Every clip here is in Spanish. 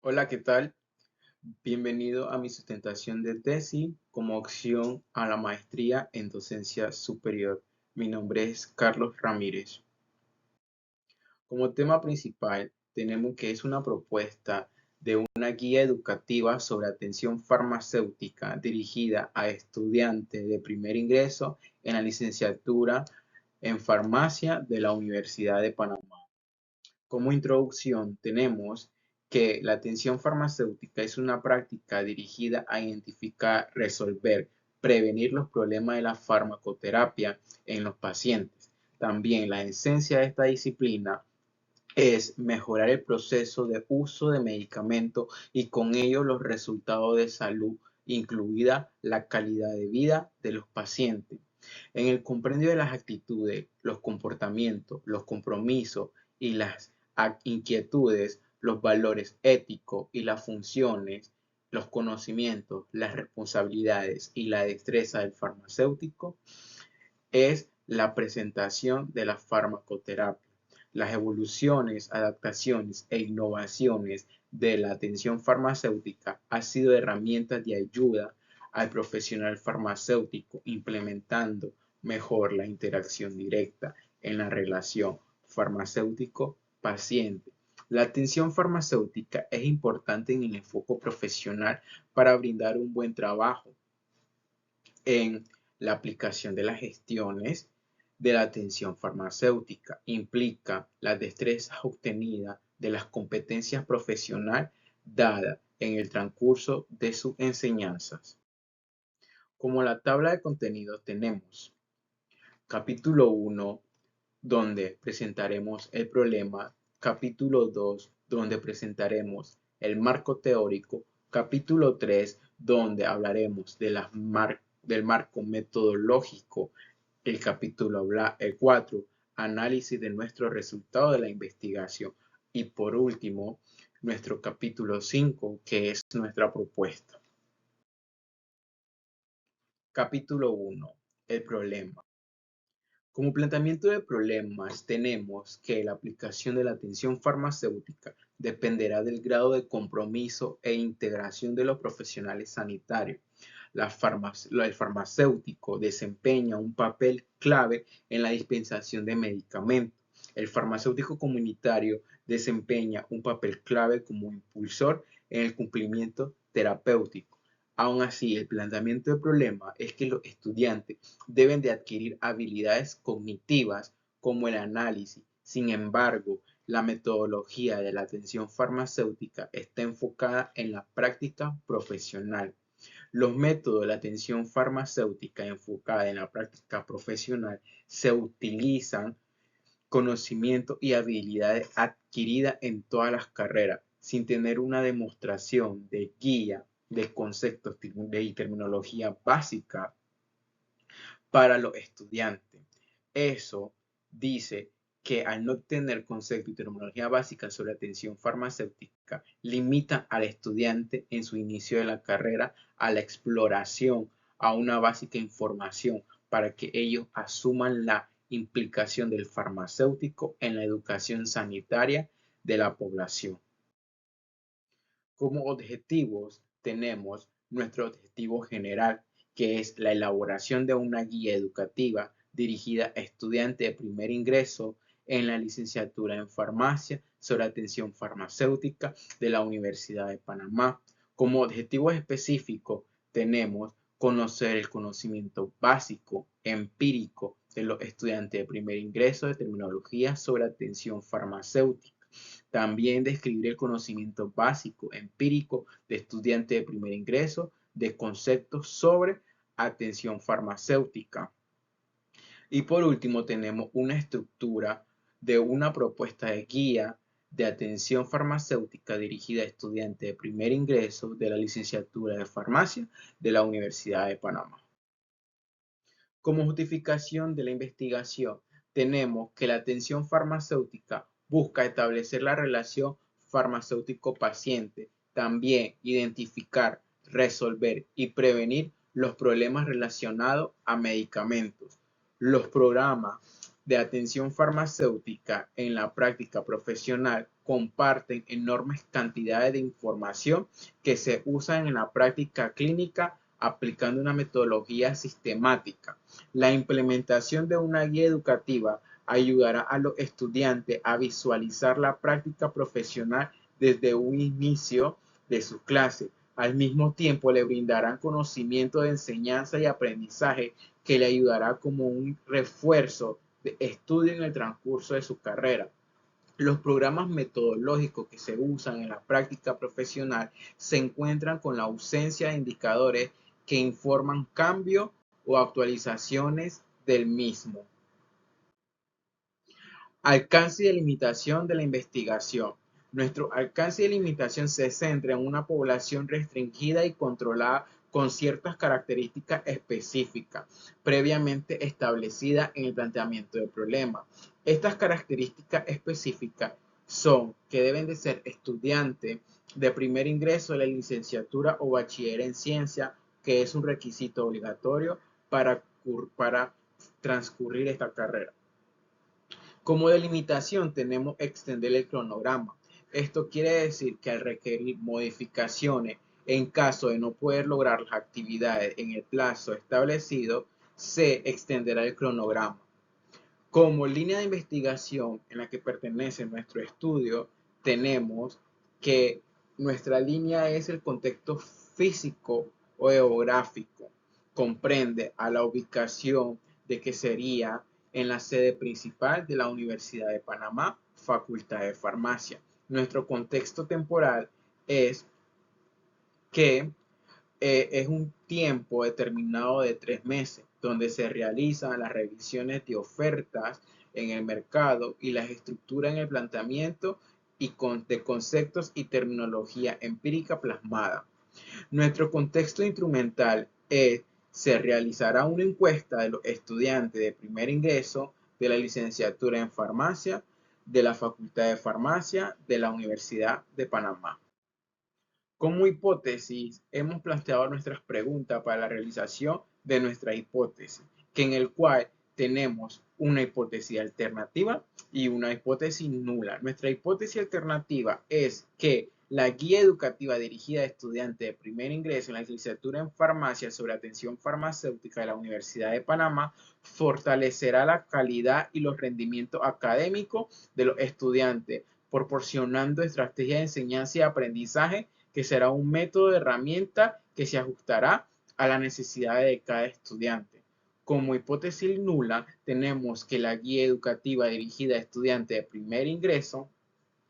Hola, ¿qué tal? Bienvenido a mi sustentación de tesis como opción a la maestría en docencia superior. Mi nombre es Carlos Ramírez. Como tema principal tenemos que es una propuesta de una guía educativa sobre atención farmacéutica dirigida a estudiantes de primer ingreso en la licenciatura en farmacia de la Universidad de Panamá. Como introducción, tenemos que la atención farmacéutica es una práctica dirigida a identificar, resolver, prevenir los problemas de la farmacoterapia en los pacientes. También la esencia de esta disciplina es mejorar el proceso de uso de medicamentos y con ello los resultados de salud, incluida la calidad de vida de los pacientes. En el comprendio de las actitudes, los comportamientos, los compromisos y las inquietudes, los valores éticos y las funciones, los conocimientos, las responsabilidades y la destreza del farmacéutico, es la presentación de la farmacoterapia. Las evoluciones, adaptaciones e innovaciones de la atención farmacéutica han sido herramientas de ayuda al profesional farmacéutico, implementando mejor la interacción directa en la relación farmacéutico-paciente. La atención farmacéutica es importante en el enfoque profesional para brindar un buen trabajo en la aplicación de las gestiones de la atención farmacéutica. Implica las destrezas obtenidas de las competencias profesionales dadas en el transcurso de sus enseñanzas. Como la tabla de contenidos tenemos capítulo 1, donde presentaremos el problema, capítulo 2, donde presentaremos el marco teórico, capítulo 3, donde hablaremos de del marco metodológico, el 4, análisis de nuestro resultado de la investigación y por último, nuestro capítulo 5, que es nuestra propuesta. Capítulo 1, el problema. Como planteamiento de problemas, tenemos que la aplicación de la atención farmacéutica dependerá del grado de compromiso e integración de los profesionales sanitarios. El farmacéutico desempeña un papel clave en la dispensación de medicamentos. El farmacéutico comunitario desempeña un papel clave como impulsor en el cumplimiento terapéutico. Aún así, el planteamiento del problema es que los estudiantes deben de adquirir habilidades cognitivas como el análisis. Sin embargo, la metodología de la atención farmacéutica está enfocada en la práctica profesional. Los métodos de la atención farmacéutica enfocada en la práctica profesional se utilizan conocimientos y habilidades adquiridas en todas las carreras, sin tener una demostración de guía de conceptos y terminología básica para los estudiantes. Eso dice que al no tener concepto y terminología básica sobre atención farmacéutica, limita al estudiante en su inicio de la carrera a la exploración, a una básica información para que ellos asuman la implicación del farmacéutico en la educación sanitaria de la población. Como objetivos tenemos nuestro objetivo general, que es la elaboración de una guía educativa dirigida a estudiantes de primer ingreso en la licenciatura en farmacia sobre atención farmacéutica de la Universidad de Panamá. Como objetivo específico tenemos conocer el conocimiento básico, empírico de los estudiantes de primer ingreso de terminología sobre atención farmacéutica. También describir el conocimiento básico, empírico de estudiantes de primer ingreso de conceptos sobre atención farmacéutica. Y por último, tenemos una estructura de una propuesta de guía de atención farmacéutica dirigida a estudiantes de primer ingreso de la licenciatura de farmacia de la Universidad de Panamá. Como justificación de la investigación, tenemos que la atención farmacéutica busca establecer la relación farmacéutico-paciente, también identificar, resolver y prevenir los problemas relacionados a medicamentos. Los programas de atención farmacéutica en la práctica profesional comparten enormes cantidades de información que se usan en la práctica clínica aplicando una metodología sistemática. La implementación de una guía educativa ayudará a los estudiantes a visualizar la práctica profesional desde un inicio de su clase. Al mismo tiempo, le brindarán conocimiento de enseñanza y aprendizaje que le ayudará como un refuerzo de estudio en el transcurso de su carrera. Los programas metodológicos que se usan en la práctica profesional se encuentran con la ausencia de indicadores que informan cambio o actualizaciones del mismo. Alcance y limitación de la investigación. Nuestro alcance y limitación se centra en una población restringida y controlada con ciertas características específicas previamente establecidas en el planteamiento del problema. Estas características específicas son que deben de ser estudiantes de primer ingreso de la licenciatura o bachiller en ciencia, que es un requisito obligatorio para transcurrir esta carrera. Como delimitación tenemos extender el cronograma. Esto quiere decir que al requerir modificaciones en caso de no poder lograr las actividades en el plazo establecido, se extenderá el cronograma. Como línea de investigación en la que pertenece nuestro estudio, tenemos que nuestra línea es el contexto físico o geográfico. Comprende a la ubicación de que sería en la sede principal de la Universidad de Panamá, Facultad de Farmacia. Nuestro contexto temporal es que es un tiempo determinado de 3 meses, donde se realizan las revisiones de ofertas en el mercado y las estructuras en el planteamiento y de conceptos y terminología empírica plasmada. Nuestro contexto instrumental es, se realizará una encuesta de los estudiantes de primer ingreso de la licenciatura en farmacia, de la Facultad de Farmacia de la Universidad de Panamá. Como hipótesis, hemos planteado nuestras preguntas para la realización de nuestra hipótesis, que en el cual tenemos una hipótesis alternativa y una hipótesis nula. Nuestra hipótesis alternativa es que la guía educativa dirigida a estudiantes de primer ingreso en la licenciatura en farmacia sobre atención farmacéutica de la Universidad de Panamá fortalecerá la calidad y los rendimientos académicos de los estudiantes, proporcionando estrategias de enseñanza y aprendizaje que será un método de herramienta que se ajustará a las necesidades de cada estudiante. Como hipótesis nula, tenemos que la guía educativa dirigida a estudiantes de primer ingreso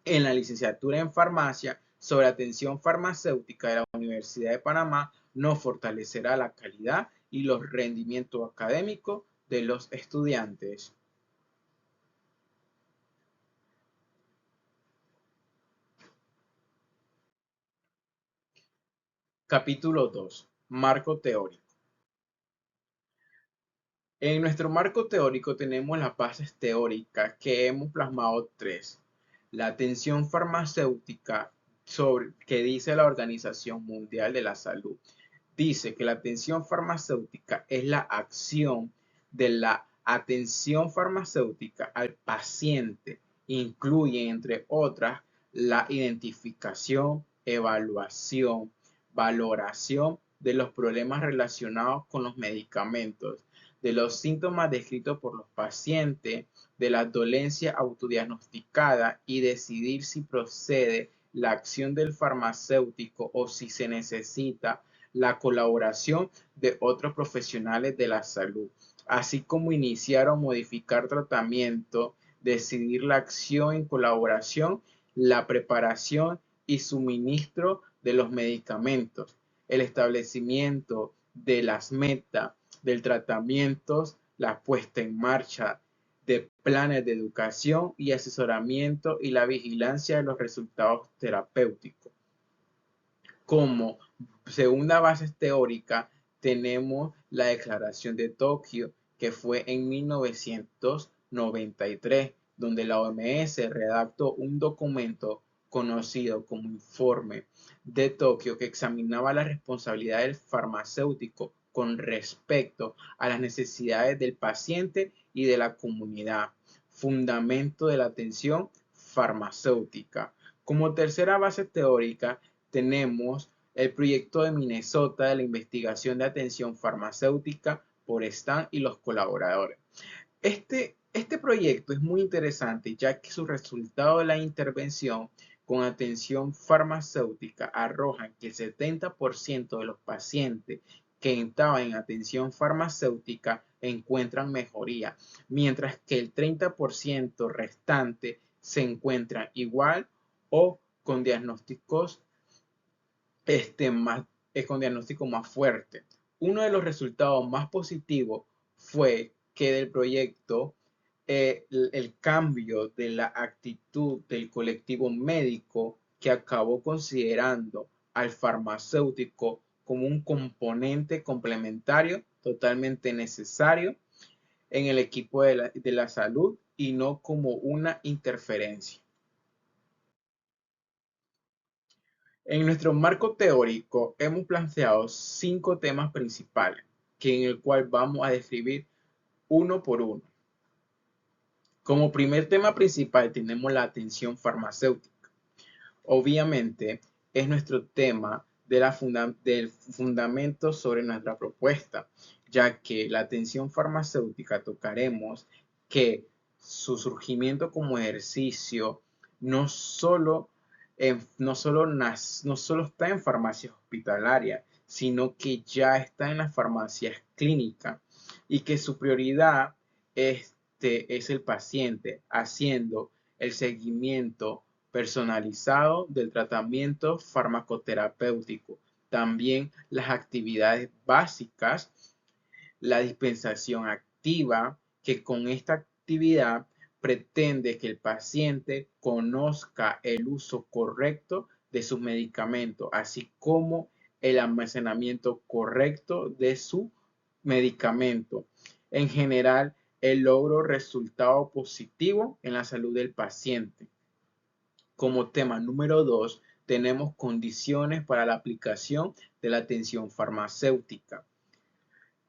en la licenciatura en farmacia sobre atención farmacéutica de la Universidad de Panamá no fortalecerá la calidad y los rendimientos académicos de los estudiantes. Capítulo 2. Marco teórico. En nuestro marco teórico tenemos las bases teóricas que hemos plasmado tres. La atención farmacéutica que dice la Organización Mundial de la Salud. Dice que la atención farmacéutica es la acción de la atención farmacéutica al paciente. Incluye, entre otras, la identificación, evaluación, valoración de los problemas relacionados con los medicamentos, de los síntomas descritos por los pacientes, de la dolencia autodiagnosticada y decidir si procede la acción del farmacéutico o si se necesita la colaboración de otros profesionales de la salud, así como iniciar o modificar tratamiento, decidir la acción en colaboración, la preparación y suministro de los medicamentos, el establecimiento de las metas del tratamiento, la puesta en marcha de planes de educación y asesoramiento y la vigilancia de los resultados terapéuticos. Como segunda base teórica tenemos la Declaración de Tokio, que fue en 1993, donde la OMS redactó un documento conocido como Informe de Tokio que examinaba la responsabilidad del farmacéutico con respecto a las necesidades del paciente y de la comunidad. Fundamento de la atención farmacéutica. Como tercera base teórica tenemos el proyecto de Minnesota de la investigación de atención farmacéutica por Stan y los colaboradores. Este proyecto es muy interesante ya que su resultado de la intervención con atención farmacéutica arrojan que el 70% de los pacientes que estaban en atención farmacéutica encuentran mejoría, mientras que el 30% restante se encuentran igual o con diagnósticos con diagnóstico más fuerte. Uno de los resultados más positivos fue que del proyecto el cambio de la actitud del colectivo médico que acabó considerando al farmacéutico como un componente complementario totalmente necesario en el equipo de la salud y no como una interferencia. En nuestro marco teórico hemos planteado 5 temas principales, en el cual vamos a describir uno por uno. Como primer tema principal tenemos la atención farmacéutica. Obviamente es nuestro tema del fundamento sobre nuestra propuesta, ya que la atención farmacéutica tocaremos que su surgimiento como ejercicio no solo está en farmacias hospitalarias, sino que ya está en las farmacias clínicas y que su prioridad es el paciente, haciendo el seguimiento personalizado del tratamiento farmacoterapéutico. También las actividades básicas, la dispensación activa, que con esta actividad pretende que el paciente conozca el uso correcto de sus medicamentos, así como el almacenamiento correcto de su medicamento. En general, el logro resultado positivo en la salud del paciente. Como tema número 2, tenemos condiciones para la aplicación de la atención farmacéutica.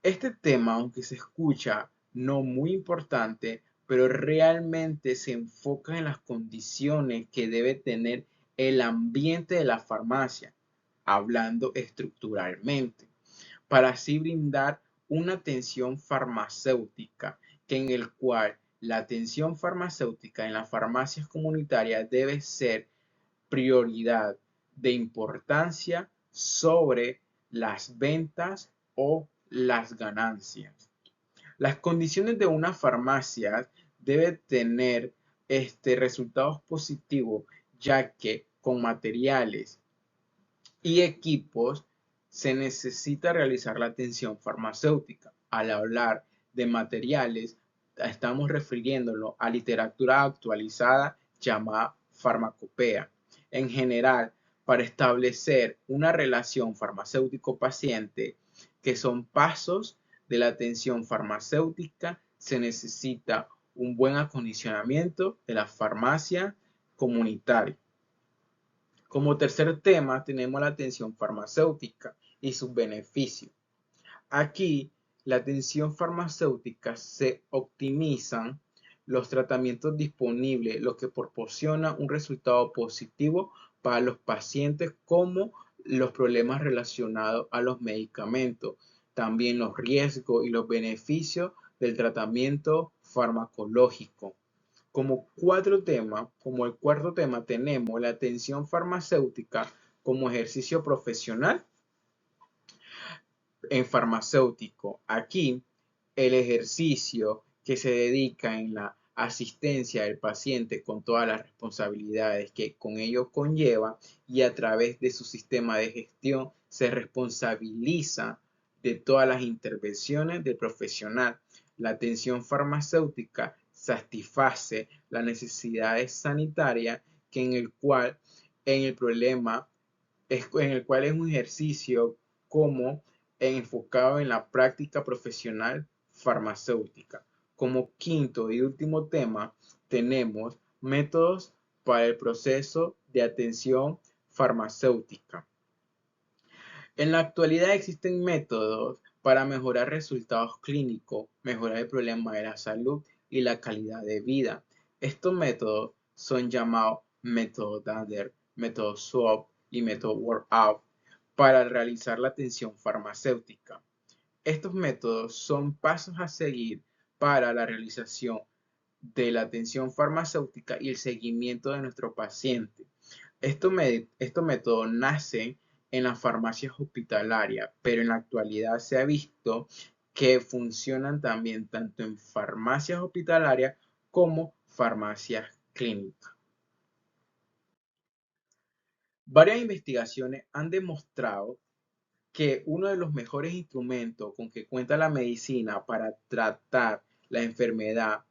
Este tema, aunque se escucha no muy importante, pero realmente se enfoca en las condiciones que debe tener el ambiente de la farmacia, hablando estructuralmente, para así brindar una atención farmacéutica, en el cual la atención farmacéutica en las farmacias comunitarias debe ser prioridad de importancia sobre las ventas o las ganancias. Las condiciones de una farmacia deben tener resultados positivos, ya que con materiales y equipos se necesita realizar la atención farmacéutica. Al hablar de materiales, estamos refiriéndonos a literatura actualizada llamada farmacopea. En general, para establecer una relación farmacéutico-paciente, que son pasos de la atención farmacéutica, se necesita un buen acondicionamiento de la farmacia comunitaria. Como tercer tema tenemos la atención farmacéutica y sus beneficios. Aquí, la atención farmacéutica se optimizan los tratamientos disponibles, lo que proporciona un resultado positivo para los pacientes, como los problemas relacionados a los medicamentos, también los riesgos y los beneficios del tratamiento farmacológico. Como el cuarto tema tenemos la atención farmacéutica como ejercicio profesional en farmacéutico. Aquí el ejercicio que se dedica en la asistencia del paciente con todas las responsabilidades que con ello conlleva, y a través de su sistema de gestión se responsabiliza de todas las intervenciones del profesional. La atención farmacéutica satisface las necesidades sanitarias en el cual es un ejercicio como enfocado en la práctica profesional farmacéutica. Como quinto y último tema, tenemos métodos para el proceso de atención farmacéutica. En la actualidad existen métodos para mejorar resultados clínicos, mejorar el problema de la salud y la calidad de vida. Estos métodos son llamados método Dander, método SWOT y método Workout para realizar la atención farmacéutica. Estos métodos son pasos a seguir para la realización de la atención farmacéutica y el seguimiento de nuestro paciente. Estos métodos nacen en las farmacias hospitalarias, pero en la actualidad se ha visto que funcionan también tanto en farmacias hospitalarias como farmacias clínicas. Varias investigaciones han demostrado que uno de los mejores instrumentos con que cuenta la medicina para tratar la enfermedad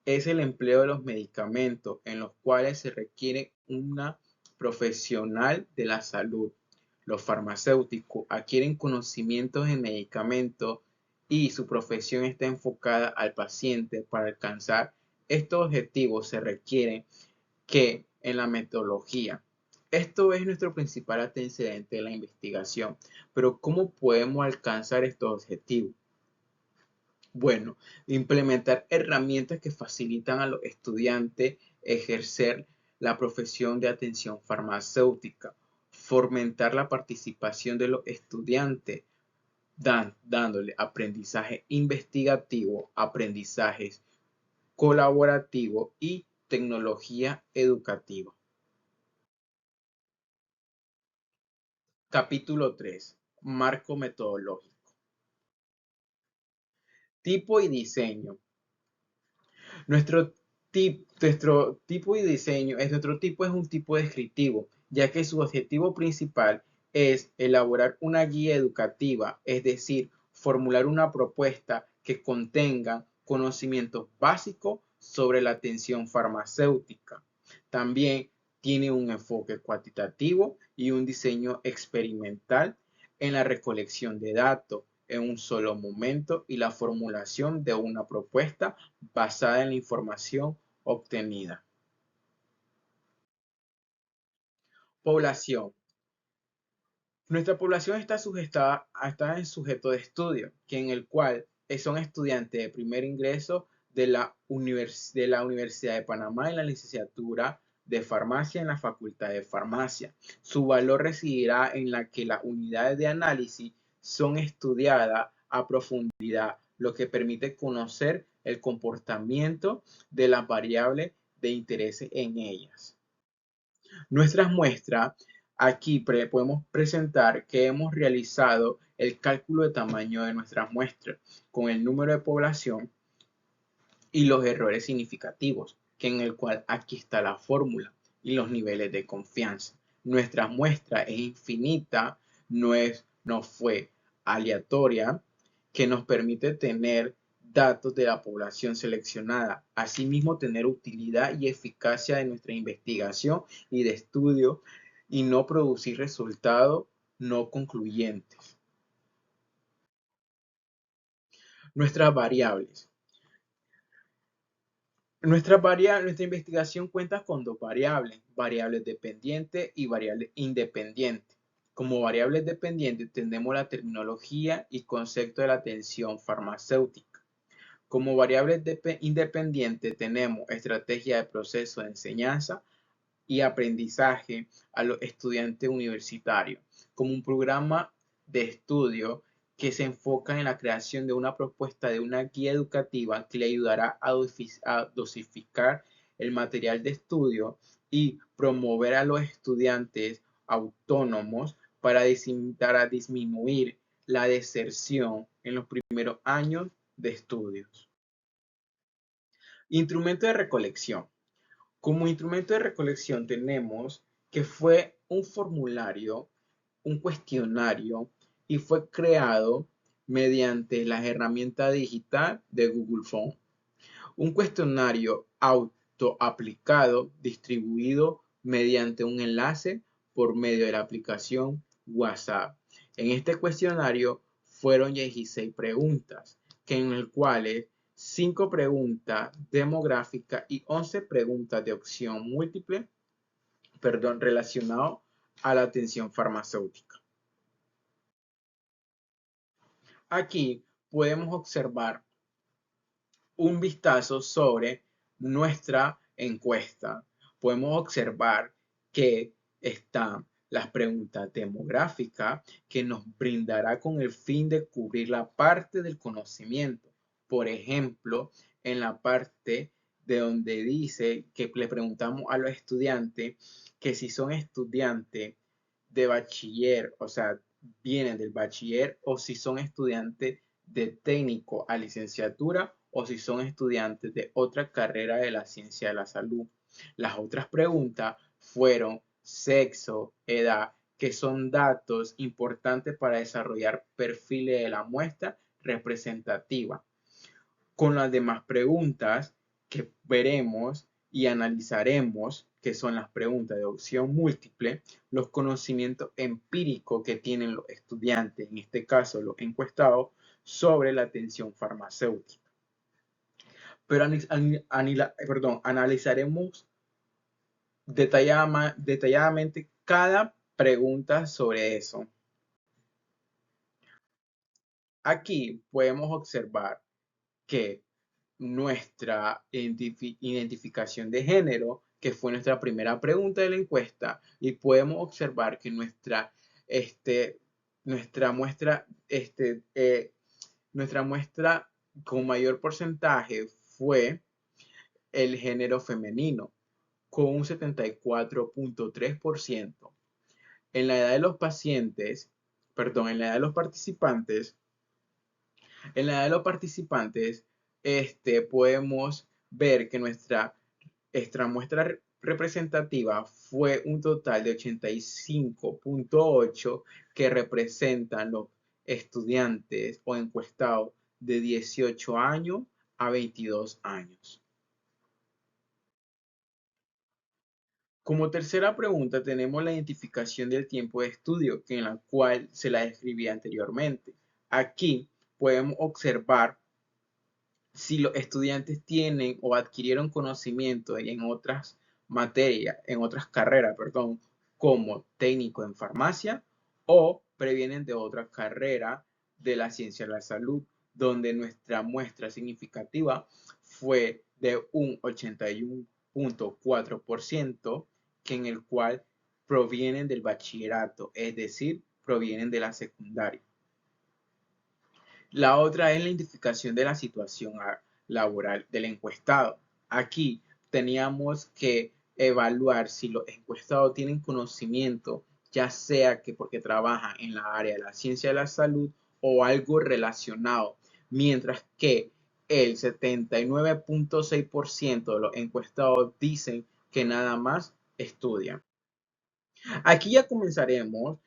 es el empleo de los medicamentos, en los cuales se requiere una profesional de la salud. Los farmacéuticos adquieren conocimientos en medicamentos y su profesión está enfocada al paciente. Para alcanzar estos objetivos se requiere que en la metodología. Esto es nuestro principal antecedente de la investigación, pero ¿cómo podemos alcanzar estos objetivos? Bueno, implementar herramientas que facilitan a los estudiantes ejercer la profesión de atención farmacéutica, fomentar la participación de los estudiantes, dándole aprendizaje investigativo, aprendizajes colaborativo y tecnología educativa. Capítulo 3. Marco metodológico. Tipo y diseño. Nuestro tipo y diseño nuestro tipo es un tipo descriptivo, ya que su objetivo principal es elaborar una guía educativa, es decir, formular una propuesta que contenga conocimientos básicos sobre la atención farmacéutica. También tiene un enfoque cuantitativo y un diseño experimental en la recolección de datos en un solo momento y la formulación de una propuesta basada en la información obtenida. Población. Nuestra población está en sujeto de estudio, en el cual son estudiantes de primer ingreso de la Universidad de Panamá en la licenciatura de farmacia en la Facultad de Farmacia. Su valor residirá en la que las unidades de análisis son estudiadas a profundidad, lo que permite conocer el comportamiento de las variables de interés en ellas. Nuestras muestras, aquí podemos presentar que hemos realizado el cálculo de tamaño de nuestras muestras con el número de población y los errores significativos, que en el cual aquí está la fórmula y los niveles de confianza. Nuestra muestra es infinita, no fue aleatoria, que nos permite tener datos de la población seleccionada, asimismo tener utilidad y eficacia de nuestra investigación y de estudio y no producir resultados no concluyentes. Nuestras variables. Nuestra investigación cuenta con dos variables dependientes y variables independientes. Como variables dependientes tenemos la terminología y concepto de la atención farmacéutica. Como variables independientes tenemos estrategia de proceso de enseñanza y aprendizaje a los estudiantes universitarios, como un programa de estudio que se enfoca en la creación de una propuesta de una guía educativa que le ayudará a dosificar el material de estudio y promover a los estudiantes autónomos para disminuir la deserción en los primeros años de estudios. Instrumento de recolección. Como instrumento de recolección tenemos que fue un formulario, un cuestionario y fue creado mediante la herramienta digital de Google Form. Un cuestionario autoaplicado distribuido mediante un enlace por medio de la aplicación WhatsApp. En este cuestionario fueron 16 preguntas, en el cuales 5 preguntas demográficas y 11 preguntas de opción múltiple, relacionado a la atención farmacéutica. Aquí podemos observar un vistazo sobre nuestra encuesta. Podemos observar que están las preguntas demográficas que nos brindará con el fin de cubrir la parte del conocimiento. Por ejemplo, en la parte de donde dice que le preguntamos a los estudiantes que si son estudiantes de bachiller, o sea, vienen del bachiller, o si son estudiantes de técnico a licenciatura, o si son estudiantes de otra carrera de la ciencia de la salud. Las otras preguntas fueron sexo, edad, que son datos importantes para desarrollar perfiles de la muestra representativa. Con las demás preguntas que veremos y analizaremos, que son las preguntas de opción múltiple, los conocimientos empíricos que tienen los estudiantes, en este caso los encuestados, sobre la atención farmacéutica. Pero analizaremos detalladamente cada pregunta sobre eso. Aquí podemos observar que nuestra identificación de género, que fue nuestra primera pregunta de la encuesta, y podemos observar que nuestra muestra con mayor porcentaje fue el género femenino, con un 74.3%. En la edad de los pacientes, perdón, en la edad de los participantes, podemos ver que nuestra muestra representativa fue un total de 85.8 que representan los estudiantes o encuestados de 18 años a 22 años. Como tercera pregunta tenemos la identificación del tiempo de estudio, en la cual se la describí anteriormente. Aquí podemos observar si los estudiantes tienen o adquirieron conocimiento en otras materias, en otras carreras, perdón, como técnico en farmacia o previenen de otra carrera de la ciencia de la salud, donde nuestra muestra significativa fue de un 81.4%, que en el cual provienen del bachillerato, es decir, provienen de la secundaria. La otra es la identificación de la situación laboral del encuestado. Aquí teníamos que evaluar si los encuestados tienen conocimiento, ya sea que porque trabajan en la área de la ciencia de la salud o algo relacionado, mientras que el 79.6% de los encuestados dicen que nada más estudian. Aquí ya comenzaremos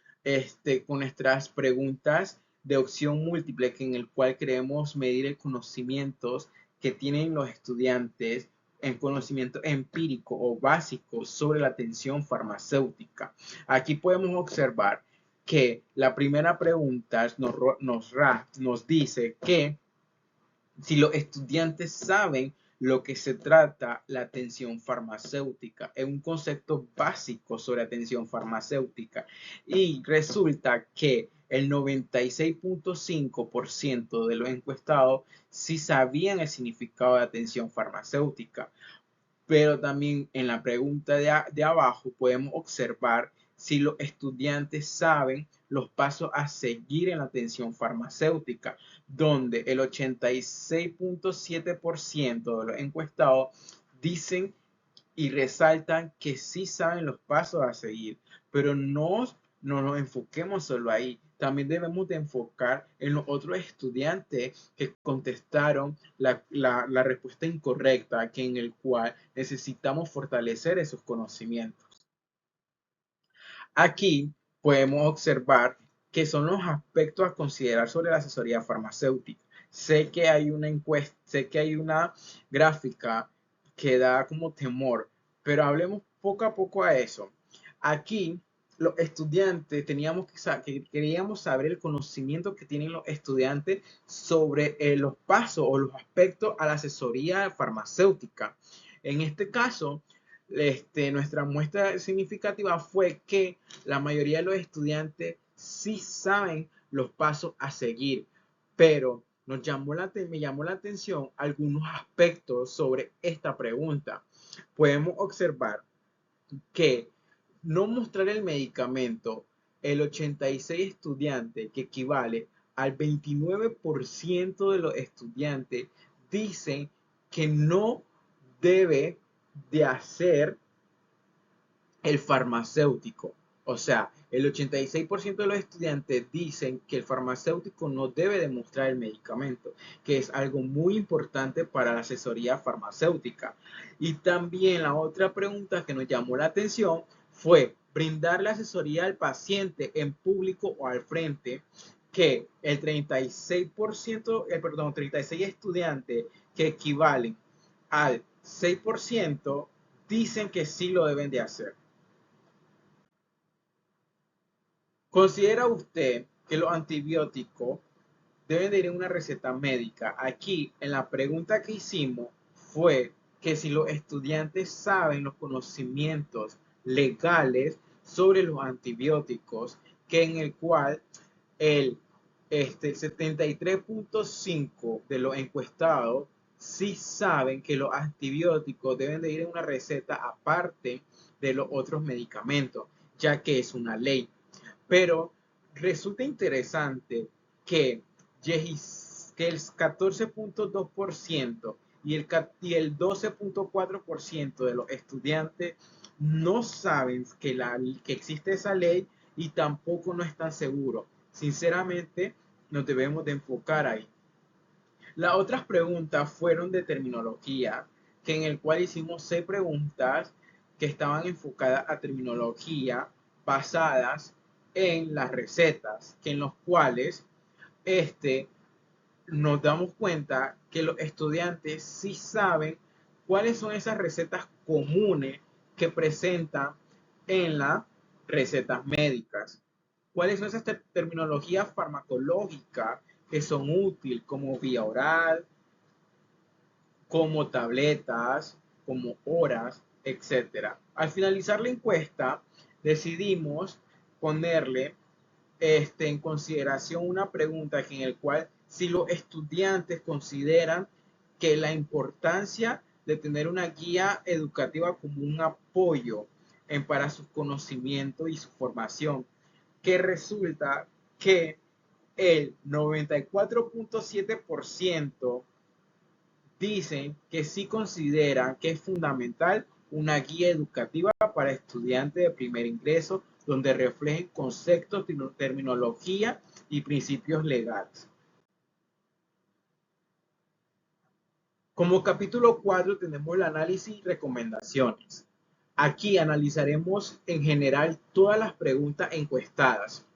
con nuestras preguntas de opción múltiple, en el cual queremos medir el conocimiento que tienen los estudiantes en conocimiento empírico o básico sobre la atención farmacéutica. Aquí podemos observar que la primera pregunta nos dice que si los estudiantes saben lo que se trata la atención farmacéutica, es un concepto básico sobre atención farmacéutica, y resulta que el 96.5% de los encuestados sí sabían el significado de atención farmacéutica. Pero también en la pregunta de abajo podemos observar si los estudiantes saben los pasos a seguir en la atención farmacéutica, donde el 86.7% de los encuestados dicen y resaltan que sí saben los pasos a seguir, pero no nos enfoquemos solo ahí. También debemos de enfocar en los otros estudiantes que contestaron la respuesta incorrecta, que en el cual necesitamos fortalecer esos conocimientos. Aquí podemos observar que son los aspectos a considerar sobre la asesoría farmacéutica. Sé que hay una encuesta, sé que hay una gráfica que da como temor, pero hablemos poco a poco a eso. Aquí los estudiantes queríamos saber el conocimiento que tienen los estudiantes sobre los pasos o los aspectos a la asesoría farmacéutica. En este caso, nuestra muestra significativa fue que la mayoría de los estudiantes sí saben los pasos a seguir, pero me llamó la atención algunos aspectos sobre esta pregunta. Podemos observar que no mostrar el medicamento, el 86 estudiantes, que equivale al 29% de los estudiantes, dicen que no debe de hacer el farmacéutico. O sea, el 86% de los estudiantes dicen que el farmacéutico no debe demostrar el medicamento, que es algo muy importante para la asesoría farmacéutica. Y también la otra pregunta que nos llamó la atención fue brindar la asesoría al paciente en público o al frente, que el 36%, 36 estudiantes, que equivalen al 6%, dicen que sí lo deben de hacer. ¿Considera usted que los antibióticos deben de ir en una receta médica? Aquí, en la pregunta que hicimos, fue que si los estudiantes saben los conocimientos legales sobre los antibióticos, que en el cual el 73.5 de los encuestados sí saben que los antibióticos deben de ir en una receta aparte de los otros medicamentos, ya que es una ley. Pero resulta interesante que, que el 14.2% y el 12.4% de los estudiantes no saben que existe esa ley y tampoco no están seguros. Sinceramente, nos debemos de enfocar ahí. Las otras preguntas fueron de terminología, que en el cual hicimos 6 preguntas que estaban enfocadas a terminología basadas en las recetas, que en los cuales nos damos cuenta que los estudiantes sí saben cuáles son esas recetas comunes que presentan en las recetas médicas. ¿Cuáles son esas terminologías farmacológicas que son útiles, como vía oral, como tabletas, como horas, etcétera? Al finalizar la encuesta, decidimos ponerle en consideración una pregunta en el cual si los estudiantes consideran que la importancia de tener una guía educativa como un apoyo para su conocimiento y su formación, que resulta que el 94.7% dicen que sí consideran que es fundamental una guía educativa para estudiantes de primer ingreso donde reflejen conceptos, terminología y principios legales. Como capítulo 4 tenemos el análisis y recomendaciones. Aquí analizaremos en general todas las preguntas encuestadas.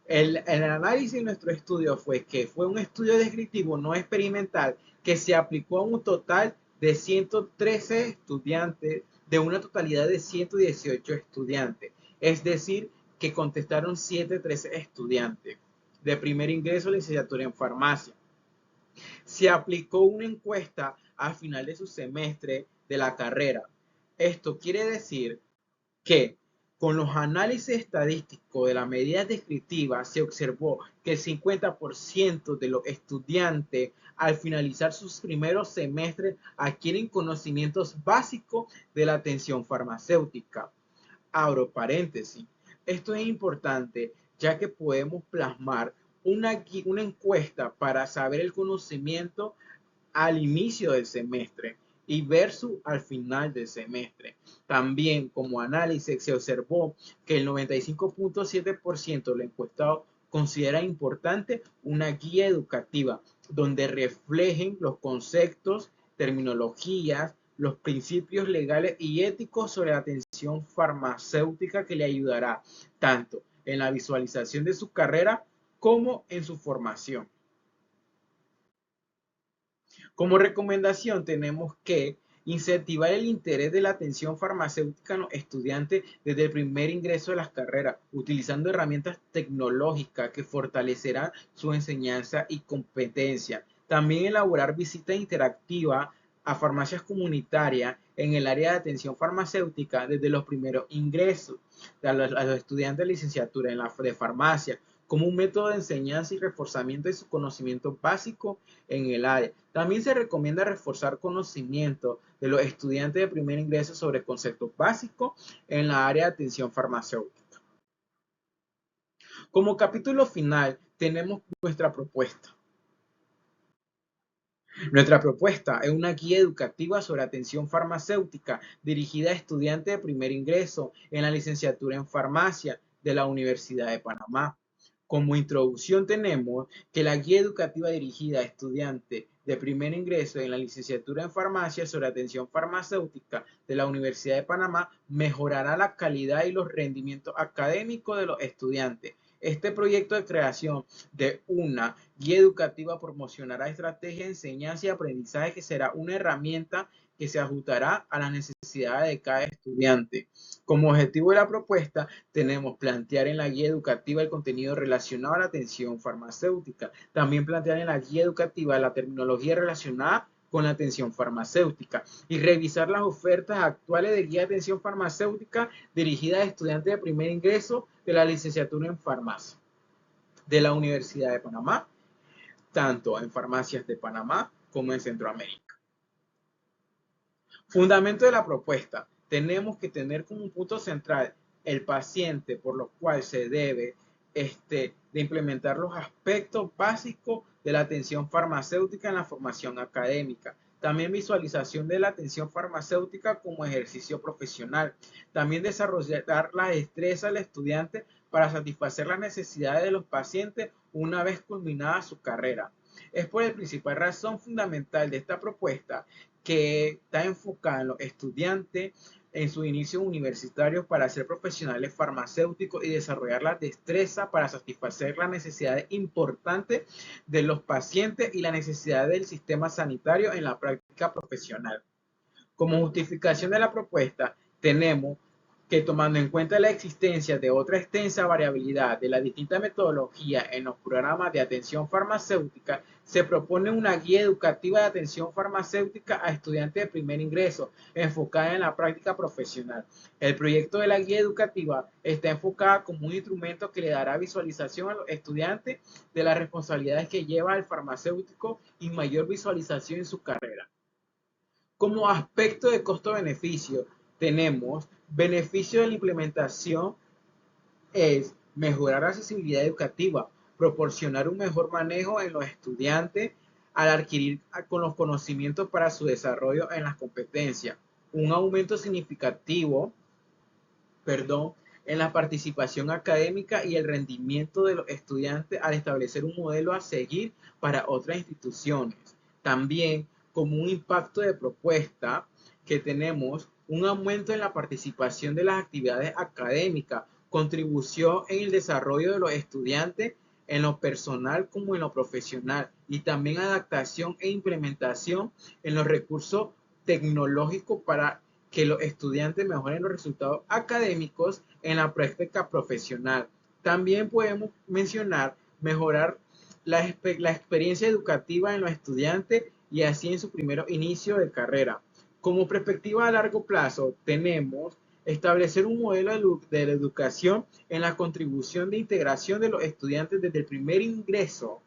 El análisis de nuestro estudio fue que fue un estudio descriptivo no experimental que se aplicó a un total de 113 estudiantes de una totalidad de 118 estudiantes. Es decir, que contestaron 113 estudiantes de primer ingreso a licenciatura en farmacia. Se aplicó una encuesta al final de su semestre de la carrera. Esto quiere decir que con los análisis estadísticos de las medidas descriptivas se observó que el 50% de los estudiantes al finalizar sus primeros semestres adquieren conocimientos básicos de la atención farmacéutica. Abro paréntesis. Esto es importante ya que podemos plasmar una encuesta para saber el conocimiento al inicio del semestre y versus al final del semestre. También como análisis se observó que el 95.7% de los encuestados considera importante una guía educativa donde reflejen los conceptos, terminologías, los principios legales y éticos sobre la atención farmacéutica que le ayudará tanto en la visualización de su carrera como en su formación. Como recomendación tenemos que incentivar el interés de la atención farmacéutica en los estudiantes desde el primer ingreso de las carreras, utilizando herramientas tecnológicas que fortalecerán su enseñanza y competencia. También elaborar visitas interactivas a farmacias comunitarias en el área de atención farmacéutica desde los primeros ingresos a los estudiantes de licenciatura de farmacia, como un método de enseñanza y reforzamiento de su conocimiento básico en el área. También se recomienda reforzar conocimiento de los estudiantes de primer ingreso sobre conceptos básicos en la área de atención farmacéutica. Como capítulo final, tenemos nuestra propuesta. Nuestra propuesta es una guía educativa sobre atención farmacéutica dirigida a estudiantes de primer ingreso en la licenciatura en farmacia de la Universidad de Panamá. Como introducción tenemos que la guía educativa dirigida a estudiantes de primer ingreso en la licenciatura en farmacia sobre atención farmacéutica de la Universidad de Panamá mejorará la calidad y los rendimientos académicos de los estudiantes. Este proyecto de creación de una guía educativa promocionará estrategias de enseñanza y aprendizaje que será una herramienta que se ajustará a las necesidades de cada estudiante. Como objetivo de la propuesta, tenemos plantear en la guía educativa el contenido relacionado a la atención farmacéutica. También plantear en la guía educativa la terminología relacionada con la atención farmacéutica y revisar las ofertas actuales de guía de atención farmacéutica dirigidas a estudiantes de primer ingreso de la licenciatura en farmacia de la Universidad de Panamá, tanto en farmacias de Panamá como en Centroamérica. Fundamento de la propuesta. Tenemos que tener como punto central el paciente, por lo cual se debe de implementar los aspectos básicos de la atención farmacéutica en la formación académica. También visualización de la atención farmacéutica como ejercicio profesional. También desarrollar la destreza del estudiante para satisfacer las necesidades de los pacientes una vez culminada su carrera. Es por la principal razón fundamental de esta propuesta que está enfocada en los estudiantes en sus inicios universitarios para ser profesionales farmacéuticos y desarrollar la destreza para satisfacer las necesidades importantes de los pacientes y la necesidad del sistema sanitario en la práctica profesional. Como justificación de la propuesta, tenemos que tomando en cuenta la existencia de otra extensa variabilidad de la distinta metodología en los programas de atención farmacéutica, se propone una guía educativa de atención farmacéutica a estudiantes de primer ingreso, enfocada en la práctica profesional. El proyecto de la guía educativa está enfocada como un instrumento que le dará visualización a los estudiantes de las responsabilidades que lleva el farmacéutico y mayor visualización en su carrera. Como aspecto de costo-beneficio, tenemos beneficio de la implementación es mejorar la accesibilidad educativa, proporcionar un mejor manejo en los estudiantes al adquirir con los conocimientos para su desarrollo en las competencias, un aumento significativo, en la participación académica y el rendimiento de los estudiantes al establecer un modelo a seguir para otras instituciones. También, como un impacto de propuesta que tenemos, un aumento en la participación de las actividades académicas, contribución en el desarrollo de los estudiantes en lo personal como en lo profesional y también adaptación e implementación en los recursos tecnológicos para que los estudiantes mejoren los resultados académicos en la práctica profesional. También podemos mencionar mejorar la experiencia educativa en los estudiantes y así en su primer inicio de carrera. Como perspectiva a largo plazo, tenemos establecer un modelo de la educación en la contribución de integración de los estudiantes desde el primer ingreso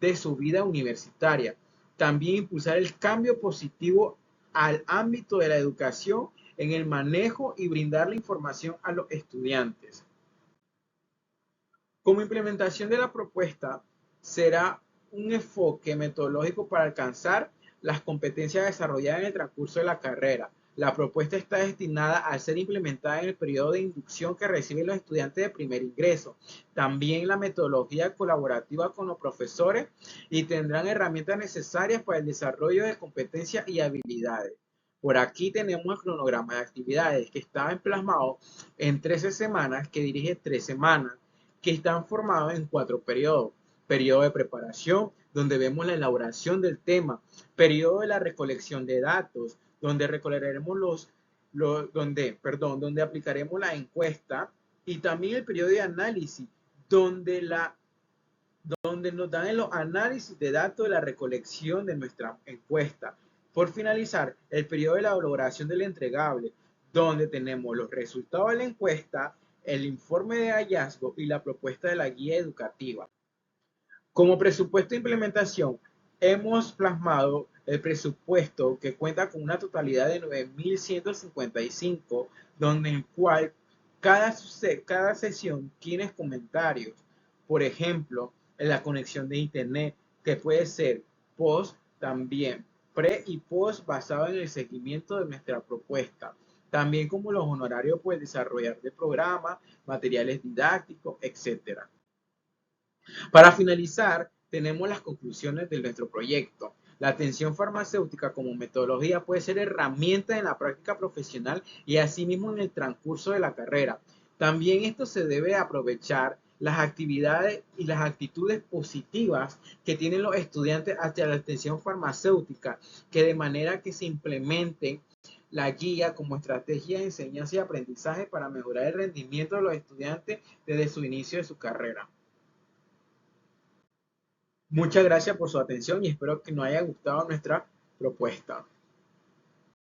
de su vida universitaria. También impulsar el cambio positivo al ámbito de la educación en el manejo y brindar la información a los estudiantes. Como implementación de la propuesta, será un enfoque metodológico para alcanzar las competencias desarrolladas en el transcurso de la carrera. La propuesta está destinada a ser implementada en el periodo de inducción que reciben los estudiantes de primer ingreso. También la metodología colaborativa con los profesores y tendrán herramientas necesarias para el desarrollo de competencias y habilidades. Por aquí tenemos el cronograma de actividades que está plasmado en 13 semanas, que dirige 3 semanas, que están formados en 4 periodos. Periodo de preparación, donde vemos la elaboración del tema. Periodo de la recolección de datos, donde recogeremos donde aplicaremos la encuesta, y también el periodo de análisis, donde nos dan los análisis de datos de la recolección de nuestra encuesta. Por finalizar, el periodo de la elaboración del entregable, donde tenemos los resultados de la encuesta, el informe de hallazgo y la propuesta de la guía educativa. Como presupuesto de implementación, hemos plasmado el presupuesto que cuenta con una totalidad de 9.155, donde en cual cada sesión tiene comentarios. Por ejemplo, en la conexión de internet, que puede ser post también, pre y post basado en el seguimiento de nuestra propuesta. También como los honorarios por el desarrollar de programas, materiales didácticos, etcétera. Para finalizar, tenemos las conclusiones de nuestro proyecto. La atención farmacéutica como metodología puede ser herramienta en la práctica profesional y asimismo en el transcurso de la carrera. También esto se debe aprovechar las actividades y las actitudes positivas que tienen los estudiantes hacia la atención farmacéutica, que de manera que se implementen la guía como estrategia de enseñanza y aprendizaje para mejorar el rendimiento de los estudiantes desde su inicio de su carrera. Muchas gracias por su atención y espero que nos haya gustado nuestra propuesta.